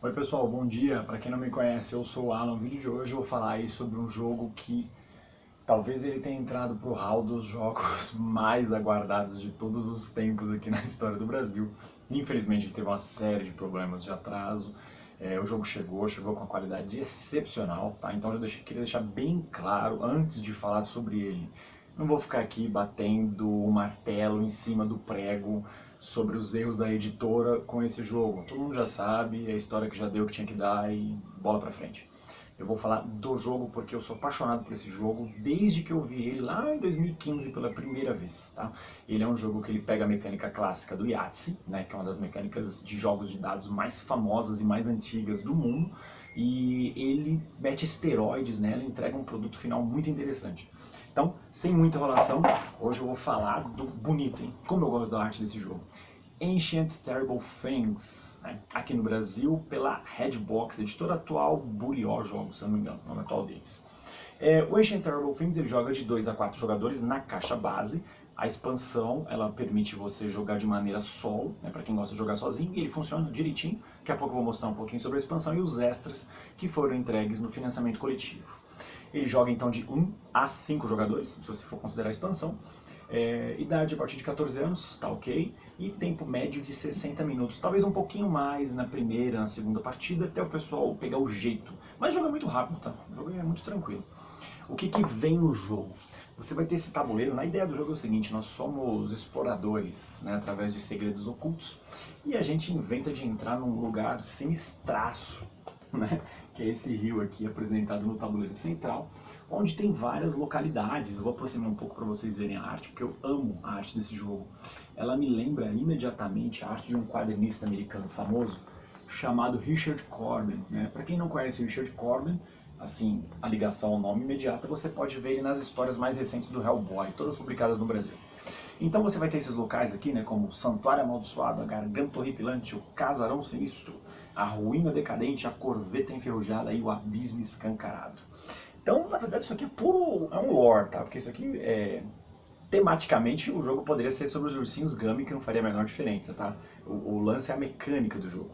Oi pessoal, bom dia. Para quem não me conhece, eu sou o Alan. No vídeo de hoje eu vou falar aí sobre um jogo que talvez ele tenha entrado pro hall dos jogos mais aguardados de todos os tempos aqui na história do Brasil. Infelizmente ele teve uma série de problemas de atraso. O jogo chegou com uma qualidade excepcional, tá? Então queria deixar bem claro antes de falar sobre ele. Não vou ficar aqui batendo o martelo em cima do prego sobre os erros da editora com esse jogo. Todo mundo já sabe, é a história que já deu o que tinha que dar e bola pra frente. Eu vou falar do jogo porque eu sou apaixonado por esse jogo desde que eu vi ele lá em 2015 pela primeira vez, tá? Ele é um jogo que ele pega a mecânica clássica do Yahtzee, né, que é uma das mecânicas de jogos de dados mais famosas e mais antigas do mundo, e ele mete esteroides nela e entrega um produto final muito interessante. Então, sem muita enrolação, hoje eu vou falar do bonito, hein? Como eu gosto da arte desse jogo. Ancient Terrible Things, né? Aqui no Brasil pela Redbox, editora atual, Burió Jogos, se eu não me engano, o nome atual deles. O Ancient Terrible Things ele joga de 2 a 4 jogadores na caixa base. A expansão ela permite você jogar de maneira solo, né, para quem gosta de jogar sozinho, e ele funciona direitinho. Daqui a pouco eu vou mostrar um pouquinho sobre a expansão e os extras que foram entregues no financiamento coletivo. Ele joga então de 1 a 5 jogadores, se você for considerar a expansão. Idade a partir de 14 anos, tá ok. E tempo médio de 60 minutos, talvez um pouquinho mais na primeira, na segunda partida, até o pessoal pegar o jeito. Mas o jogo é muito rápido, tá? O jogo é muito tranquilo. O que vem no jogo? Você vai ter esse tabuleiro, na ideia do jogo é o seguinte, nós somos exploradores, né, através de segredos ocultos, e a gente inventa de entrar num lugar sinistraço, né, que é esse rio aqui apresentado no tabuleiro central, onde tem várias localidades. Eu vou aproximar um pouco para vocês verem a arte, porque eu amo a arte desse jogo. Ela me lembra imediatamente a arte de um quadrinista americano famoso, chamado Richard Corbin, né? Para quem não conhece o Richard Corbin, assim, a ligação ao nome imediata, você pode ver ele nas histórias mais recentes do Hellboy, todas publicadas no Brasil. Então você vai ter esses locais aqui, né, como o Santuário Amaldiçoado, a Garganta Horripilante, o Casarão Sinistro, a Ruína Decadente, a Corveta Enferrujada e o Abismo Escancarado. Então, na verdade, isso aqui é um lore, tá? Porque isso aqui tematicamente, o jogo poderia ser sobre os ursinhos Gummy, que não faria a menor diferença, tá? O lance é a mecânica do jogo.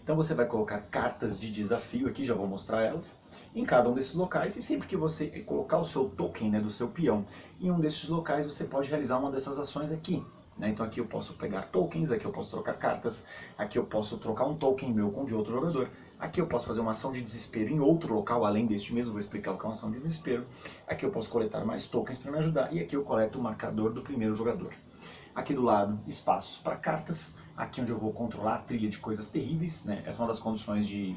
Então você vai colocar cartas de desafio aqui, já vou mostrar elas, em cada um desses locais, e sempre que você colocar o seu token, né, do seu peão em um desses locais, você pode realizar uma dessas ações aqui. Né? Então aqui eu posso pegar tokens, aqui eu posso trocar cartas, aqui eu posso trocar um token meu com de outro jogador, aqui eu posso fazer uma ação de desespero em outro local, além deste mesmo, vou explicar o que é uma ação de desespero, aqui eu posso coletar mais tokens para me ajudar, e aqui eu coleto o marcador do primeiro jogador. Aqui do lado, espaços para cartas, aqui onde eu vou controlar a trilha de coisas terríveis, né? Essa é uma das condições de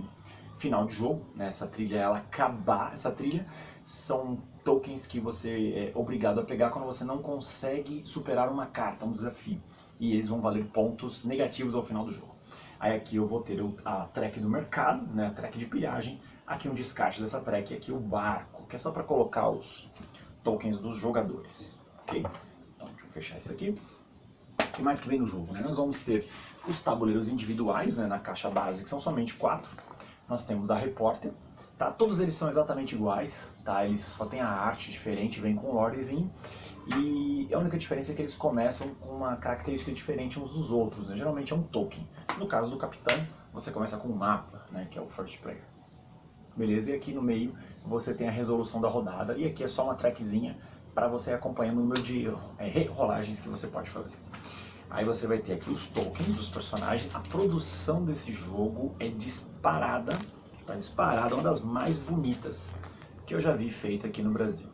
final de jogo, né? Essa trilha, ela acabar, essa trilha são tokens que você é obrigado a pegar quando você não consegue superar uma carta, um desafio, e eles vão valer pontos negativos ao final do jogo. Aí aqui eu vou ter a track do mercado, né? A track de pilhagem, aqui um descarte dessa track, e aqui o barco, que é só para colocar os tokens dos jogadores, ok? Então deixa eu fechar isso aqui. O que mais que vem no jogo? Né? Nós vamos ter os tabuleiros individuais, né, na caixa base, que são somente 4. Nós temos a repórter, tá? Todos eles são exatamente iguais, tá? Eles só tem a arte diferente, vem com um lorezinho, e a única diferença é que eles começam com uma característica diferente uns dos outros, né? Geralmente é um token. No caso do capitão, você começa com um mapa, né, que é o first player. Beleza? E aqui no meio você tem a resolução da rodada, e aqui é só uma trackzinha para você acompanhar o número de rolagens que você pode fazer. Aí você vai ter aqui os tokens dos personagens. A produção desse jogo é disparada, tá disparada, uma das mais bonitas que eu já vi feita aqui no Brasil.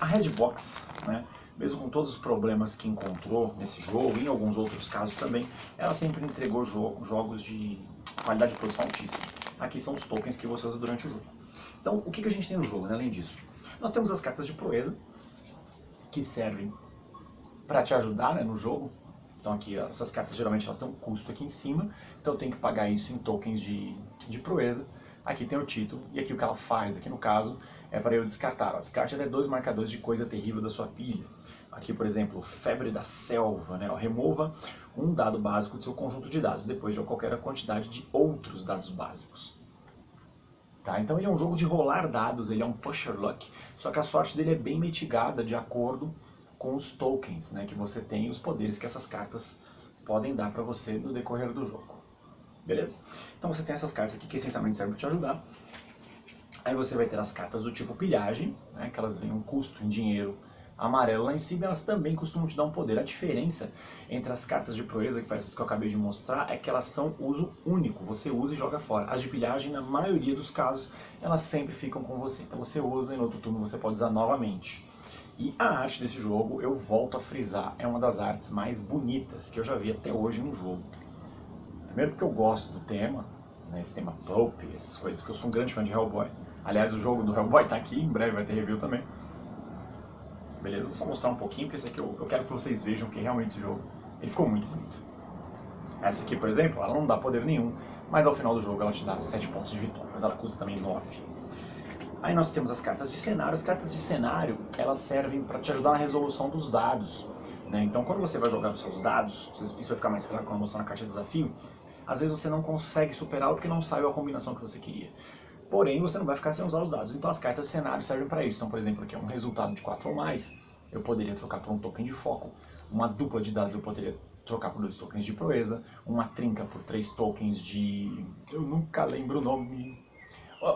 A Redbox, né, mesmo com todos os problemas que encontrou nesse jogo, e em alguns outros casos também, ela sempre entregou jogos de qualidade de produção altíssima. Aqui são os tokens que você usa durante o jogo. Então, o que a gente tem no jogo, né, além disso? Nós temos as cartas de proeza, que servem para te ajudar, né, no jogo. Então aqui, ó, essas cartas geralmente elas têm um custo aqui em cima, então eu tenho que pagar isso em tokens de proeza. Aqui tem o título, e aqui o que ela faz, aqui no caso, é para eu descartar. Ó, descarte até 2 marcadores de coisa terrível da sua pilha. Aqui, por exemplo, Febre da Selva, né? Ó, remova um dado básico do seu conjunto de dados, depois de qualquer quantidade de outros dados básicos. Tá? Então ele é um jogo de rolar dados, ele é um pusher luck, só que a sorte dele é bem mitigada de acordo com os tokens, né, que você tem e os poderes que essas cartas podem dar para você no decorrer do jogo. beleza? Então você tem essas cartas aqui que essencialmente servem para te ajudar. Aí você vai ter as cartas do tipo pilhagem, né, que elas vêm um custo em dinheiro amarelo lá em cima, elas também costumam te dar um poder. A diferença entre as cartas de proeza, que foi essas que eu acabei de mostrar, é que elas são uso único, você usa e joga fora. As de pilhagem, na maioria dos casos, elas sempre ficam com você, então você usa e no outro turno você pode usar novamente. E a arte desse jogo, eu volto a frisar, é uma das artes mais bonitas que eu já vi até hoje no jogo. Primeiro porque eu gosto do tema, né, esse tema pulp, essas coisas, porque eu sou um grande fã de Hellboy. Aliás, o jogo do Hellboy tá aqui, em breve vai ter review também. Beleza, vou só mostrar um pouquinho, porque esse aqui eu quero que vocês vejam que realmente esse jogo ele ficou muito bonito. Essa aqui, por exemplo, ela não dá poder nenhum, mas ao final do jogo ela te dá 7 pontos de vitória, mas ela custa também 9. Aí nós temos as cartas de cenário. As cartas de cenário, elas servem para te ajudar na resolução dos dados, né? Então quando você vai jogar os seus dados, isso vai ficar mais claro quando eu mostrar na caixa de desafio, às vezes você não consegue superar porque não saiu a combinação que você queria. Porém, você não vai ficar sem usar os dados. Então as cartas de cenário servem para isso. Então, por exemplo, aqui é um resultado de 4 ou mais, eu poderia trocar por um token de foco. Uma dupla de dados eu poderia trocar por 2 tokens de proeza. Uma trinca por 3 tokens de... eu nunca lembro o nome.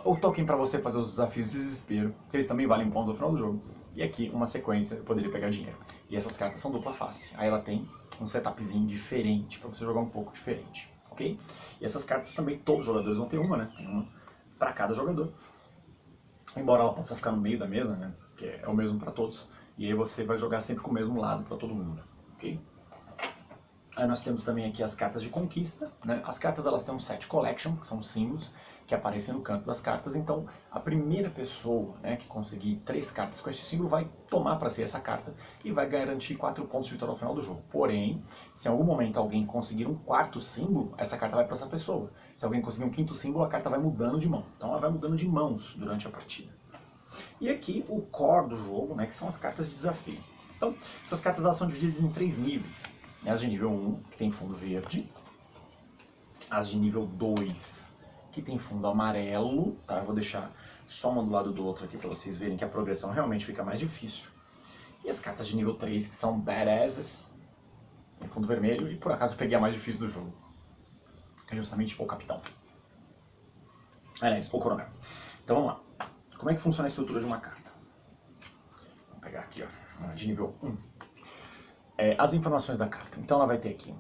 O token para você fazer os desafios de desespero, que eles também valem pontos ao final do jogo. E aqui, uma sequência, eu poderia pegar dinheiro. E essas cartas são dupla face. Aí ela tem um setupzinho diferente, para você jogar um pouco diferente, ok? E essas cartas também, todos os jogadores vão ter uma, né? Tem uma para cada jogador. Embora ela possa ficar no meio da mesa, né? Que é o mesmo para todos. E aí você vai jogar sempre com o mesmo lado para todo mundo, ok? Aí nós temos também aqui as cartas de conquista, né? As cartas elas têm um set collection, que são símbolos que aparecem no canto das cartas. Então a primeira pessoa, né, que conseguir 3 cartas com esse símbolo vai tomar para si essa carta e vai garantir 4 pontos de vitória ao final do jogo. Porém, se em algum momento alguém conseguir um 4º símbolo, essa carta vai para essa pessoa. Se alguém conseguir um 5º símbolo, a carta vai mudando de mão. Então ela vai mudando de mãos durante a partida. E aqui o core do jogo, né, que são as cartas de desafio. Então essas cartas elas são divididas em 3 níveis. As de nível 1, que tem fundo verde. As de nível 2, que tem fundo amarelo. Tá? Eu vou deixar só uma do lado do outro aqui para vocês verem que a progressão realmente fica mais difícil. E as cartas de nível 3, que são badasses, tem fundo vermelho. E por acaso eu peguei a mais difícil do jogo, que é justamente o capitão. Aliás, o coronel. Então vamos lá. Como é que funciona a estrutura de uma carta? Vamos pegar aqui, ó, de nível 1. As informações da carta. Então ela vai ter aqui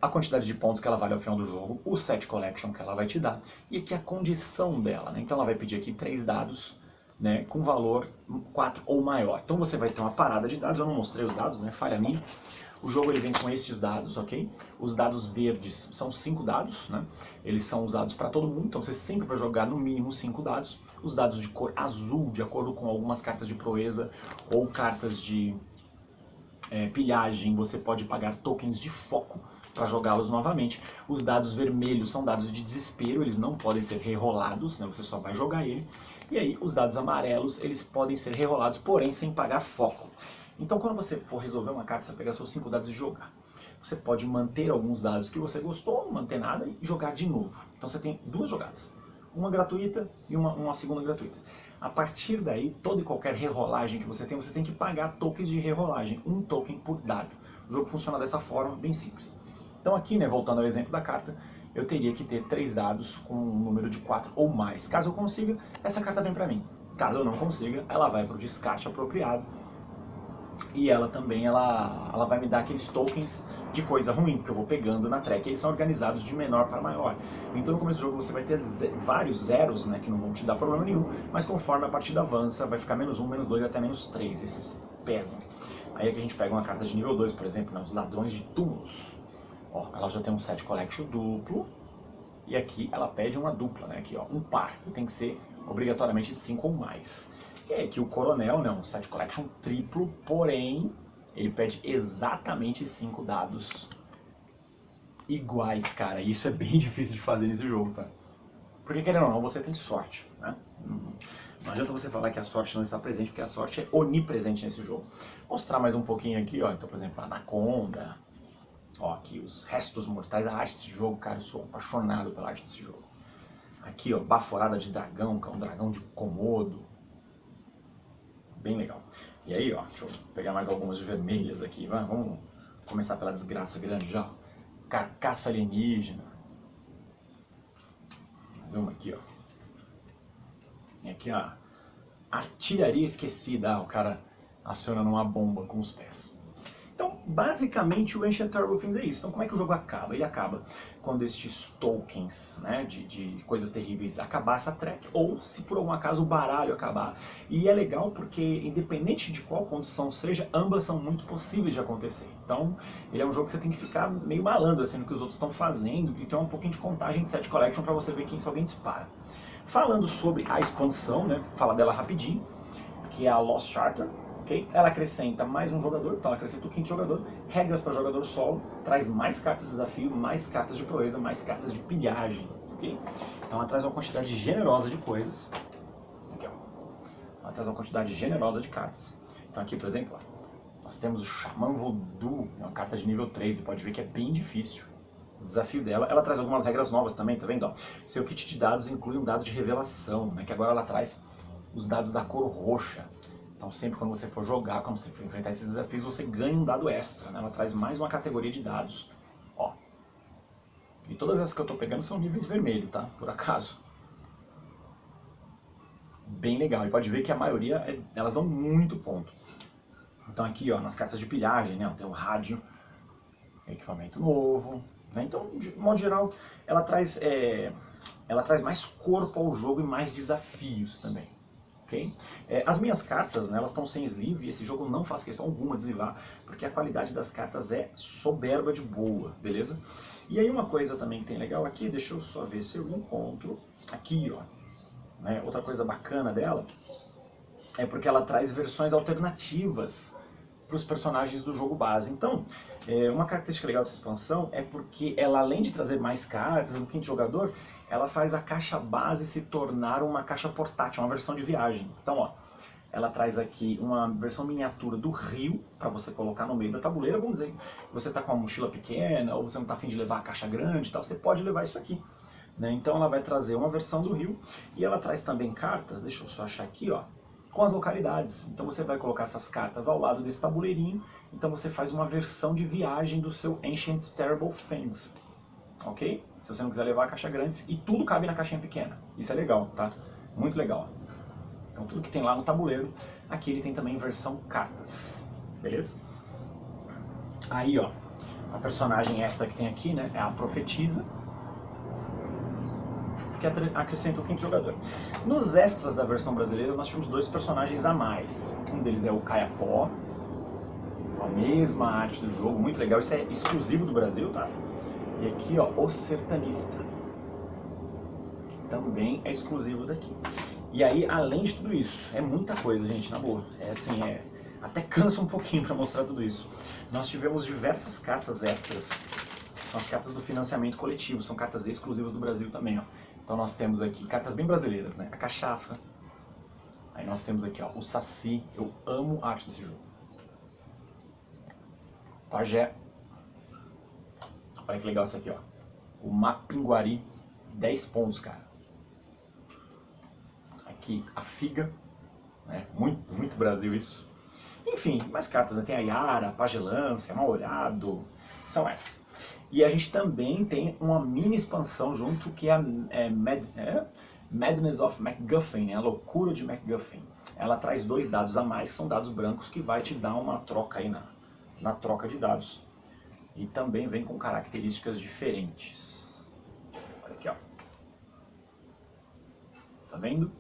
a quantidade de pontos que ela vale ao final do jogo, o set collection que ela vai te dar e aqui a condição dela, né? Então ela vai pedir aqui 3 dados, né, com valor 4 ou maior. Então você vai ter uma parada de dados, eu não mostrei os dados, né, falha minha. O jogo ele vem com estes dados, ok? Os dados verdes são 5 dados, né? Eles são usados para todo mundo, então você sempre vai jogar no mínimo 5 dados. Os dados de cor azul, de acordo com algumas cartas de proeza ou cartas de pilhagem, você pode pagar tokens de foco para jogá-los novamente. Os dados vermelhos são dados de desespero, eles não podem ser rerolados, né? Você só vai jogar ele. E aí os dados amarelos, eles podem ser rerolados, porém sem pagar foco. Então quando você for resolver uma carta, você vai pegar seus 5 dados e jogar. Você pode manter alguns dados que você gostou, não manter nada e jogar de novo. Então você tem 2 jogadas, uma gratuita e uma segunda gratuita. A partir daí, toda e qualquer rerolagem que você tem que pagar tokens de rerolagem, 1 token por dado. O jogo funciona dessa forma, bem simples. Então aqui, né, voltando ao exemplo da carta, eu teria que ter 3 dados com um número de 4 ou mais. Caso eu consiga, essa carta vem pra mim. Caso eu não consiga, ela vai pro descarte apropriado. E ela também, ela vai me dar aqueles tokens de coisa ruim que eu vou pegando na track. Eles são organizados de menor para maior. Então no começo do jogo você vai ter vários zeros, né, que não vão te dar problema nenhum, mas conforme a partida avança vai ficar -1, -2 até -3. Esses pesam. Aí aqui a gente pega uma carta de nível 2, por exemplo, né, os ladrões de túmulos. Ó, ela já tem um set collection duplo. E aqui ela pede uma dupla, né, aqui ó, um par, que tem que ser obrigatoriamente de 5 ou mais. E aí aqui o coronel, né, um set collection triplo, porém ele pede exatamente 5 dados iguais, cara. E isso é bem difícil de fazer nesse jogo, tá? Porque querendo ou não, você tem sorte, né? Não adianta você falar que a sorte não está presente, porque a sorte é onipresente nesse jogo. Vou mostrar mais um pouquinho aqui, ó. Então, por exemplo, a Anaconda. Ó, aqui os restos mortais. A arte desse jogo, cara, eu sou apaixonado pela arte desse jogo. Aqui, ó, Baforada de Dragão, que é um dragão de Komodo. Bem legal. E aí, ó, deixa eu pegar mais algumas de vermelhas aqui. Vamos começar pela desgraça grande já. Carcaça alienígena. fazer uma aqui, ó. E aqui, ó. Artilharia esquecida. O cara acionando uma bomba com os pés. Então, basicamente, o Ancient Terrible Things é isso. Então, como é que o jogo acaba? Ele acaba quando estes tokens, né, de coisas terríveis acabar essa track, ou se por algum acaso o baralho acabar. E é legal porque, independente de qual condição seja, ambas são muito possíveis de acontecer. Então, ele é um jogo que você tem que ficar meio malandro, assim, no que os outros estão fazendo, e tem um pouquinho de contagem de set collection para você ver se alguém dispara. Falando sobre a expansão, né, falar dela rapidinho, que é a Lost Charter. Okay? Ela acrescenta mais um jogador, então ela acrescenta o quinto jogador, regras para jogador solo, traz mais cartas de desafio, mais cartas de proeza, mais cartas de pilhagem. Okay? Então ela traz uma quantidade generosa de coisas. Aqui, ó. Ela traz uma quantidade generosa de cartas. Então aqui, por exemplo, ó, nós temos o Xamã Voodoo, é uma carta de nível 3, e pode ver que é bem difícil. O desafio dela, ela traz algumas regras novas também, tá vendo? Ó, seu kit de dados inclui um dado de revelação, né, que agora ela traz os dados da cor roxa. Então sempre quando você for jogar, quando você for enfrentar esses desafios, você ganha um dado extra, né? Ela traz mais uma categoria de dados. Ó. E todas essas que eu estou pegando são níveis vermelho, tá? Por acaso. Bem legal. E pode ver que a maioria, elas dão muito ponto. Então aqui, ó, nas cartas de pilhagem, né? Tem o rádio, equipamento novo, né? Então, de modo geral, ela traz mais corpo ao jogo e mais desafios também. Okay? As minhas cartas, né, elas estão sem sleeve e esse jogo não faz questão alguma de sleevar, porque a qualidade das cartas é soberba de boa, beleza? E aí uma coisa também que tem legal aqui, deixa eu só ver se eu encontro, aqui ó, né, outra coisa bacana dela, é porque ela traz versões alternativas para os personagens do jogo base. Então, uma característica legal dessa expansão é porque ela, além de trazer mais cartas no quinto jogador, ela faz a caixa base se tornar uma caixa portátil, uma versão de viagem. Então, ó, ela traz aqui uma versão miniatura do rio, para você colocar no meio da tabuleira. Vamos dizer que você está com uma mochila pequena, ou você não está a fim de levar a caixa grande e tal, você pode levar isso aqui. Né? Então ela vai trazer uma versão do rio, e ela traz também cartas, deixa eu só achar aqui, ó, com as localidades. Então você vai colocar essas cartas ao lado desse tabuleirinho, então você faz uma versão de viagem do seu Ancient Terrible Things. Ok? Se você não quiser levar a caixa grande, e tudo cabe na caixinha pequena. Isso é legal, tá? Muito legal. Então tudo que tem lá no tabuleiro, aqui ele tem também versão cartas. Beleza? Aí, ó, a personagem essa que tem aqui, né, é a Profetisa, que acrescenta o quinto jogador. Nos extras da versão brasileira, nós temos dois personagens a mais. Um deles é o Caiapó, a mesma arte do jogo, muito legal. Isso é exclusivo do Brasil, tá? E aqui, ó, o Sertanista, que também é exclusivo daqui. E aí, além de tudo isso, é muita coisa, gente, na boa. É assim, até cansa um pouquinho para mostrar tudo isso. Nós tivemos diversas cartas extras. São as cartas do financiamento coletivo, são cartas exclusivas do Brasil também, ó. Então nós temos aqui cartas bem brasileiras, né? A cachaça. Aí nós temos aqui, ó, o Saci. Eu amo a arte desse jogo. Pajé. Olha que legal essa aqui, ó. O Mapinguari, 10 pontos, cara. Aqui, a Figa, né? Muito, muito Brasil isso. Enfim, mais cartas, né? Tem a Yara, a Pagelância, Mal-Olhado, são essas. E a gente também tem uma mini expansão junto, que é a Madness of MacGuffin, né? A loucura de MacGuffin. Ela traz 2 dados a mais, que são dados brancos, que vai te dar uma troca aí na troca de dados. E também vem com características diferentes. Olha aqui, ó. Tá vendo?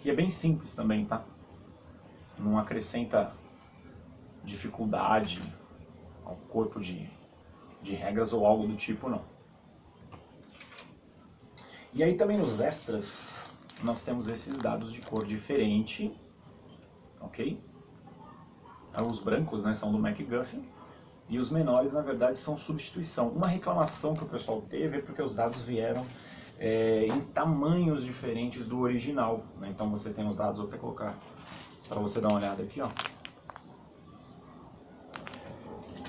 E é bem simples também, tá? Não acrescenta dificuldade ao corpo de regras ou algo do tipo, não. E aí também nos extras, nós temos esses dados de cor diferente, ok? Os brancos, né, são do MacGuffin, e os menores, na verdade, são substituição. Uma reclamação que o pessoal teve é porque os dados vieram em tamanhos diferentes do original, né? Então você tem os dados, vou até colocar para você dar uma olhada aqui, ó.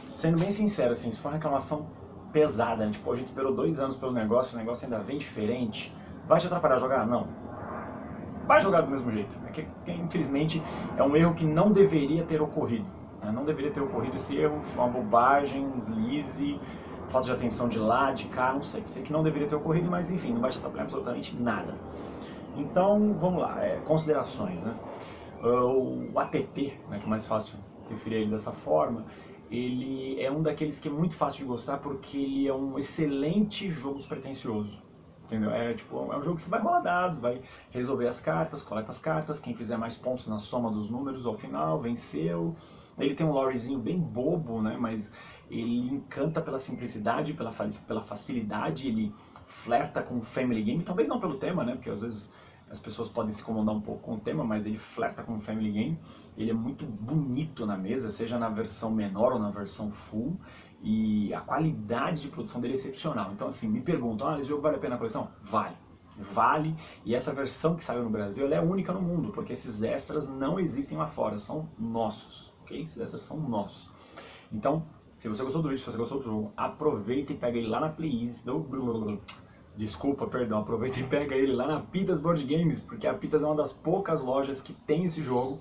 Sendo bem sincero, assim, se for uma reclamação pesada, né? Tipo, a gente esperou 2 anos pelo negócio, o negócio ainda vem diferente, vai te atrapalhar a jogar? Não. Vai jogar do mesmo jeito. É que, infelizmente, é um erro que não deveria ter ocorrido. Né? Não deveria ter ocorrido esse erro, foi uma bobagem, um deslize, falta de atenção de lá, de cá, não sei. Sei que não deveria ter ocorrido, mas enfim, não vai te atrapalhar absolutamente nada. Então, vamos lá, considerações, né? O ATT, né, que é mais fácil referir ele dessa forma, ele é um daqueles que é muito fácil de gostar porque ele é um excelente jogo despretensioso. Entendeu? É um jogo que você vai rolar dados, vai resolver as cartas, coleta as cartas, quem fizer mais pontos na soma dos números ao final, venceu. Ele tem um lorezinho bem bobo, né? Mas ele encanta pela simplicidade, pela facilidade, ele flerta com o family game, talvez não pelo tema, né? Porque às vezes as pessoas podem se incomodar um pouco com o tema, mas ele flerta com o family game. Ele é muito bonito na mesa, seja na versão menor ou na versão full. E a qualidade de produção dele é excepcional. Então assim, me perguntam, esse jogo vale a pena a coleção? Vale. Vale, e essa versão que saiu no Brasil ela é única no mundo, porque esses extras não existem lá fora, são nossos, ok? Esses extras são nossos. Então, se você gostou do vídeo, se você gostou do jogo, aproveita e pega ele lá na Playlist. Desculpa, perdão, aproveita e pega ele lá na Pitas Board Games, porque a Pitas é uma das poucas lojas que tem esse jogo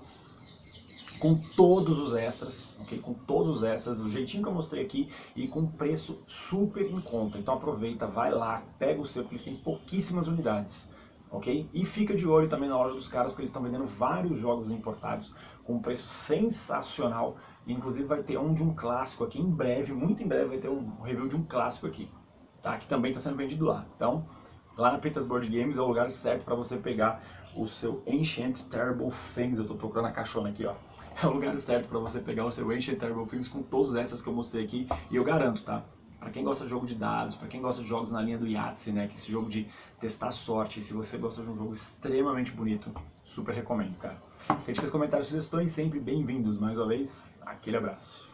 com todos os extras, ok? Com todos os extras, do jeitinho que eu mostrei aqui e com preço super em conta. Então aproveita, vai lá, pega o seu, porque eles têm pouquíssimas unidades, ok? E fica de olho também na loja dos caras, porque eles estão vendendo vários jogos importados com um preço sensacional. Inclusive vai ter um de um clássico aqui em breve, muito em breve vai ter um review de um clássico aqui, tá? Que também está sendo vendido lá. Então, lá na Pitas Board Games é o lugar certo para você pegar o seu Ancient Terrible Things. Eu estou procurando a caixona aqui, ó. É o lugar certo para você pegar o seu Ancient Terrible Things com todas essas que eu mostrei aqui. E eu garanto, tá? Para quem gosta de jogo de dados, para quem gosta de jogos na linha do Yahtzee, né? Que é esse jogo de testar sorte. Se você gosta de um jogo extremamente bonito, super recomendo, cara. Críticas, comentários, sugestões, sempre bem-vindos. Mais uma vez, aquele abraço.